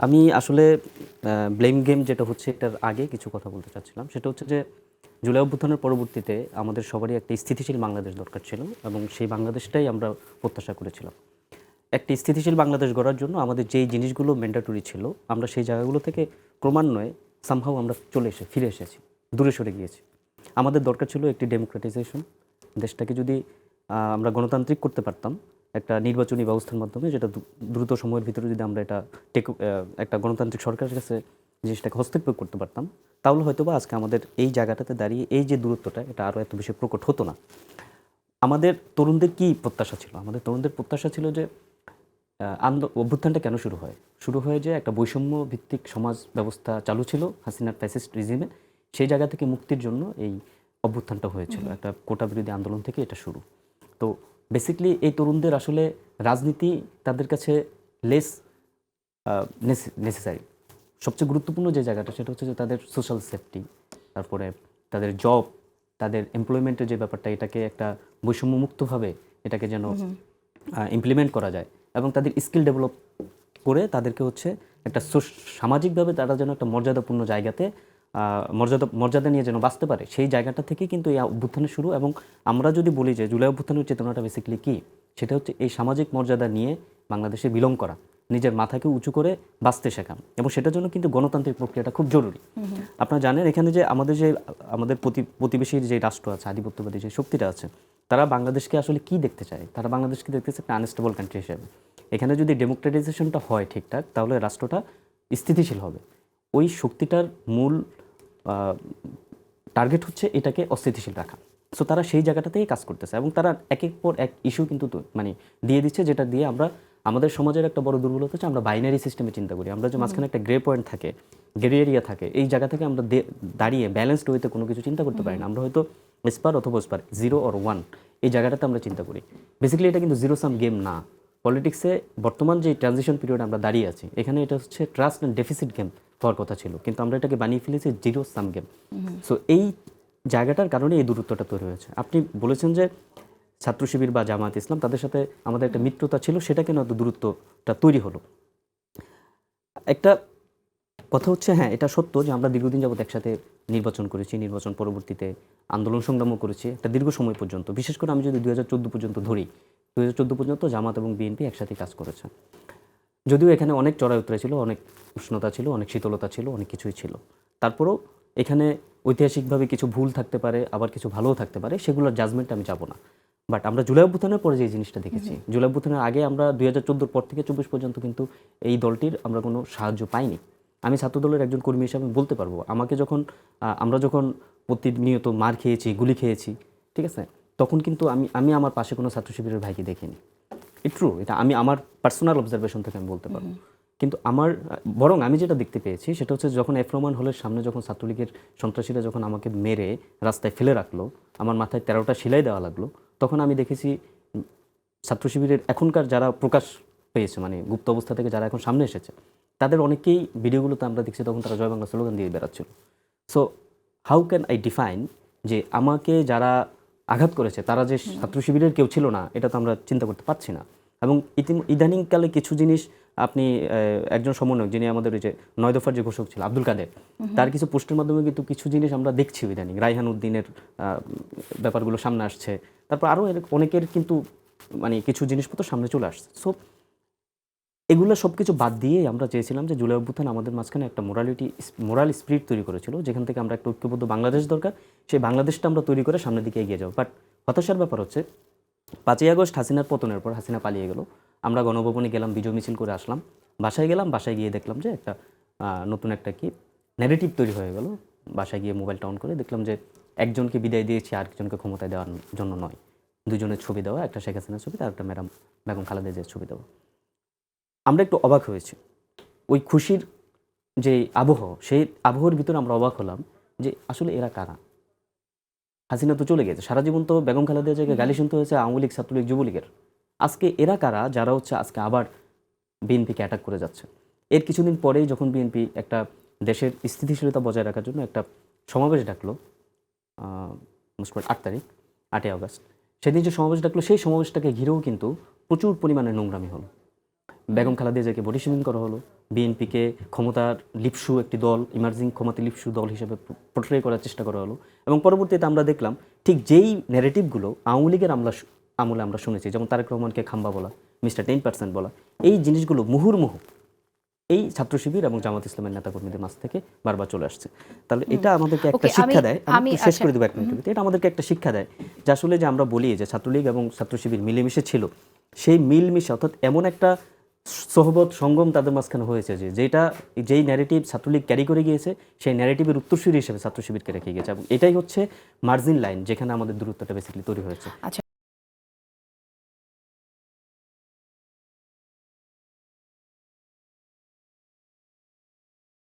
আমি আসলে blame game যেটা হচ্ছে এটার আগে কিছু কথা বলতে চাচ্ছিলাম। সেটা হচ্ছে যে জুলাই অভ্যুত্থানের পরবর্তীতে আমাদের সবারই একটা স্থিতিশীল বাংলাদেশ দরকার ছিল এবং সেই বাংলাদেশটাই আমরা প্রত্যাশা করেছিলাম। একটি স্থিতিশীল বাংলাদেশ গড়ার জন্য আমাদের যেই জিনিসগুলো ম্যান্ডেটরি ছিল, আমরা সেই জায়গাগুলো থেকে ক্রমান্বয়ে সামহাউ আমরা ফিরে এসেছি, দূরে সরে গিয়েছি। আমাদের দরকার ছিল একটি ডেমোক্রেটাইজেশন। দেশটাকে যদি আমরা গণতান্ত্রিক করতে পারতাম, একটা নির্বাচনী ব্যবস্থার মাধ্যমে যেটা দ্রুত সময়ের ভিতরে যদি আমরা এটা একটা গণতান্ত্রিক সরকারের কাছে জিনিসটাকে হস্তক্ষেপ করতে পারতাম, তাহলে হয়তোবা আজকে আমাদের এই জায়গাটাতে দাঁড়িয়ে এই যে দূরত্বটা এটা আরও এত বেশি প্রকট হতো না। আমাদের তরুণদের কি প্রত্যাশা ছিল? আমাদের তরুণদের প্রত্যাশা ছিল যে অভ্যুত্থানটা কেন শুরু হয়? শুরু হয় যে একটা বৈষম্য ভিত্তিক সমাজ ব্যবস্থা চালু ছিল হাসিনার ফ্যাসিস্ট রিজিমে। সেই জায়গা থেকে মুক্তির জন্য এই অভ্যুত্থানটা হয়েছিল। একটা কোটা বিরোধী আন্দোলন থেকে এটা শুরু। তো বেসিক্যালি এই তরুণদের আসলে রাজনীতি তাদের কাছে লেস নেসেসারি। সবচেয়ে গুরুত্বপূর্ণ যে জায়গাটা সেটা হচ্ছে যে তাদের সোশ্যাল সেফটি, তারপরে তাদের জব, তাদের এমপ্লয়মেন্টের যে ব্যাপারটা, এটাকে একটা বৈষম্যমুক্তভাবে এটাকে যেন ইমপ্লিমেন্ট করা যায় এবং তাদের স্কিল ডেভেলপ করে তাদেরকে হচ্ছে একটা সামাজিকভাবে তারা যেন একটা মর্যাদাপূর্ণ জায়গাতে মর্যাদা নিয়ে যেন বাঁচতে পারে, সেই জায়গাটা থেকেই কিন্তু এই অভ্যুত্থানের শুরু। এবং আমরা যদি বলি যে জুলাই অভ্যুত্থানের চেতনাটা বেসিক্যালি কী, সেটা হচ্ছে এই সামাজিক মর্যাদা নিয়ে বাংলাদেশে বিলং করা, নিজের মাথাকে উঁচু করে বাঁচতে শেখা, এবং সেটার জন্য কিন্তু গণতান্ত্রিক প্রক্রিয়াটা খুব জরুরি। আপনারা জানেন এখানে যে আমাদের প্রতিবেশীর যে রাষ্ট্র আছে, আধিপত্যবাদী যে শক্তিটা আছে, তারা বাংলাদেশকে আসলে কি দেখতে চায়? তারা বাংলাদেশকে দেখতে চায় একটা আনস্টেবল কান্ট্রি হিসেবে। এখানে যদি ডেমোক্রেটাইজেশনটা হয় ঠিকঠাক, তাহলে রাষ্ট্রটা স্থিতিশীল হবে। ওই শক্তিটার মূল টার্গেট হচ্ছে এটাকে অস্থিতিশীল রাখা। সো তারা সেই জায়গাটাতেই কাজ করতেছে এবং তারা একের পর এক ইস্যু কিন্তু মানে দিয়ে দিচ্ছে, যেটা দিয়ে আমরা আমাদের সমাজের একটা বড় দুর্বলতা হচ্ছে আমরা বাইনারি সিস্টেমে চিন্তা করি। আমরা যে মাঝখানে একটা গ্রে পয়েন্ট থাকে, গ্রে এরিয়া থাকে, এই জায়গা থেকে আমরা দাঁড়িয়ে ব্যালেন্সড ওয়েতে কোনো কিছু চিন্তা করতে পারি না। আমরা হয়তো স্পার অথবা স্পার, 0 or 1, এই জায়গাটাতে আমরা চিন্তা করি। বেসিক্যালি এটা কিন্তু জিরো সাম গেম না। পলিটিক্সে বর্তমান যে ট্রানজিশন পিরিয়ড আমরা দাঁড়িয়ে আছি, এখানে এটা হচ্ছে ট্রাস্ট অ্যান্ড ডেফিসিট গেম হওয়ার কথা ছিল, কিন্তু আমরা এটাকে বানিয়ে ফেলেছি জিরো সাম গেম। সো এই জায়গাটার কারণে এই দূরত্বটা তৈরি হয়েছে। আপনি বলেছেন যে ছাত্র শিবির বা জামায়াত ইসলাম তাদের সাথে আমাদের একটা মিত্রতা ছিল, সেটা কেন এত দূরত্বটা তৈরি হলো? একটা কথা হচ্ছে, হ্যাঁ এটা সত্য যে আমরা দীর্ঘদিন যাবত একসাথে নির্বাচন করেছি, নির্বাচন পরবর্তীতে আন্দোলন সংগ্রামও করেছি একটা দীর্ঘ সময় পর্যন্ত। বিশেষ করে আমি যদি 2014 পর্যন্ত ধরি, 2014 পর্যন্ত জামাত এবং বিএনপি একসাথে কাজ করেছে। যদিও এখানে অনেক চড়াই উতরাই ছিল, অনেক উষ্ণতা ছিল, অনেক শীতলতা ছিল, অনেক কিছুই ছিল। তারপরেও এখানে ঐতিহাসিকভাবে কিছু ভুল থাকতে পারে, আবার কিছু ভালোও থাকতে পারে, সেগুলোর জাজমেন্টে আমি যাব না। বাট আমরা জুলাই অভ্যুত্থানের পরে যে জিনিসটা দেখেছি, জুলাই অভ্যুত্থানের আগে আমরা 2014 পর থেকে 24 পর্যন্ত কিন্তু এই দলটির আমরা কোনো সাহায্য পাইনি। আমি ছাত্রদলের একজন কর্মী হিসাবে বলতে পারবো, আমাকে যখন আমরা যখন প্রতিনিয়ত মার খেয়েছি, গুলি খেয়েছি, ঠিক আছে, তখন কিন্তু আমি আমার পাশে কোনো ছাত্র শিবিরের ভাইকে দেখিনি। ট্রু, এটা আমি আমার পার্সোনাল অবজারভেশন থেকে আমি বলতে পারবো। কিন্তু বরং আমি যেটা দেখতে পেয়েছি সেটা হচ্ছে যখন এফ রহমান হলের সামনে যখন ছাত্রলীগের সন্ত্রাসীরা যখন আমাকে মেরে রাস্তায় ফেলে রাখলো, আমার মাথায় 13টা সেলাই দেওয়া লাগলো, তখন আমি দেখেছি ছাত্র শিবিরের এখনকার যারা প্রকাশ পেয়েছে, মানে গুপ্ত অবস্থা থেকে যারা এখন সামনে এসেছে, তাদের অনেকেই ভিডিওগুলোতে আমরা দেখছি তখন তারা জয় বাংলা স্লোগান দিয়ে বেড়াচ্ছিল। So how can I define যে আমাকে যারা আঘাত করেছে তারা যে ছাত্র শিবিরের কেউ ছিল না, এটা তো আমরা চিন্তা করতে পারছি না। এবং ইদানিংকালে কিছু জিনিস আপনি একজন সমন্বয়ক যিনি আমাদের ওই যে 9 দফার যে ঘোষক ছিল আব্দুল কাদের, তার কিছু পোস্টের মাধ্যমে কিন্তু কিছু জিনিস আমরা দেখছি ইদানিং। রায়হান উদ্দিনের ব্যাপারগুলো সামনে আসছে, তারপর আরও অনেকের কিন্তু মানে কিছু জিনিসপত্র সামনে চলে আসছে। সো এগুলো সব কিছু বাদ দিয়ে আমরা চেয়েছিলাম যে জুলাই অভ্যুত্থান আমাদের মাঝখানে একটা মোরাল স্পিরিট তৈরি করেছিল, যেখান থেকে আমরা একটা ঐক্যবদ্ধ বাংলাদেশ দরকার, সেই বাংলাদেশটা আমরা তৈরি করে সামনের দিকে এগিয়ে যাব। বাট হতাশার ব্যাপার হচ্ছে 5ই আগস্ট হাসিনার পতনের পর হাসিনা পালিয়ে গেল, আমরা গণভবনে গেলাম, বিজয় মিছিল করে আসলাম, বাসায় গেলাম, বাসায় গিয়ে দেখলাম যে একটা নতুন একটা কি ন্যারেটিভ তৈরি হয়ে গেল। বাসায় গিয়ে মোবাইলটা অন করে দেখলাম যে একজনকে বিদায় দিয়েছি আরেকজনকে ক্ষমতায় দেওয়ার জন্য নয়, দুজনের ছবি দেওয়া, একটা শেখ হাসিনার ছবি আর একটা বেগম খালেদা জিয়ার ছবি দেওয়া। আমরা একটু অবাক হয়েছি। ওই খুশির যে আবহ, সেই আবহের ভিতরে আমরা অবাক হলাম যে আসলে এরা কারা? হাসিনা তো চলে গেছে, সারা জীবন তো বেগম খালেদা জিয়াকে গালি শুনতে হয়েছে আওয়ামী লীগ, ছাত্রলীগ, যুবলীগের। আজকে এরা কারা যারা হচ্ছে আজকে আবার বিএনপিকে অ্যাটাক করে যাচ্ছে? এর কিছুদিন পরেই যখন বিএনপি একটা দেশের স্থিতিশীলতা বজায় রাখার জন্য একটা সমাবেশ ডাকলো, মোস্ট 8 তারিখ, 8ই আগস্ট, সেদিন যে সমাবেশ ডাকলো, সেই সমাবেশটাকে ঘিরেও কিন্তু প্রচুর পরিমাণে নোংরামি হলো। বেগম খালেদা জিয়াকে বডি শেমিং করা হলো, বিএনপিকে ক্ষমতার লিপসু একটি দল, ইমার্জিং ক্ষমতা লিপসু দল হিসেবে পোর্ট্রে করার চেষ্টা করা হলো। এবং পরবর্তীতে আমরা দেখলাম ঠিক যেই ন্যারেটিভগুলো আওয়ামী লীগের আমলে আমরা শুনেছি, যেমন তারেক রহমানকে খাম্বা বলা, মিস্টার 10% বলা, এই জিনিসগুলো মুহুর্মুহু এই ছাত্র শিবির এবং জামাত ইসলামের নেতাকর্মীদের মাঝ থেকে বারবার চলে আসছে। তাহলে এটা আমাদেরকে একটা শিক্ষা দেয়, আমি শেষ করে দেবো 1 মিনিটের ভিতরে, এটা আমাদেরকে একটা শিক্ষা দেয় যে আসলে যে আমরা বলি যে ছাত্রলীগ এবং ছাত্র শিবির মিলেমিশে ছিল, সেই মিলমিশে অর্থাৎ এমন একটা সহবত সঙ্গম তাদের মাঝখানে হয়েছে যেই ন্যারেটিভ ছাত্রলীগ ক্যারি করে গিয়েছে, সেই ন্যারেটিভের উত্তরসূরি হিসেবে ছাত্র শিবিরকে রেখে গিয়েছে, এবং এটাই হচ্ছে মার্জিন লাইন যেখানে আমাদের দূরত্বটা বেসিক্যালি তৈরি হয়েছে।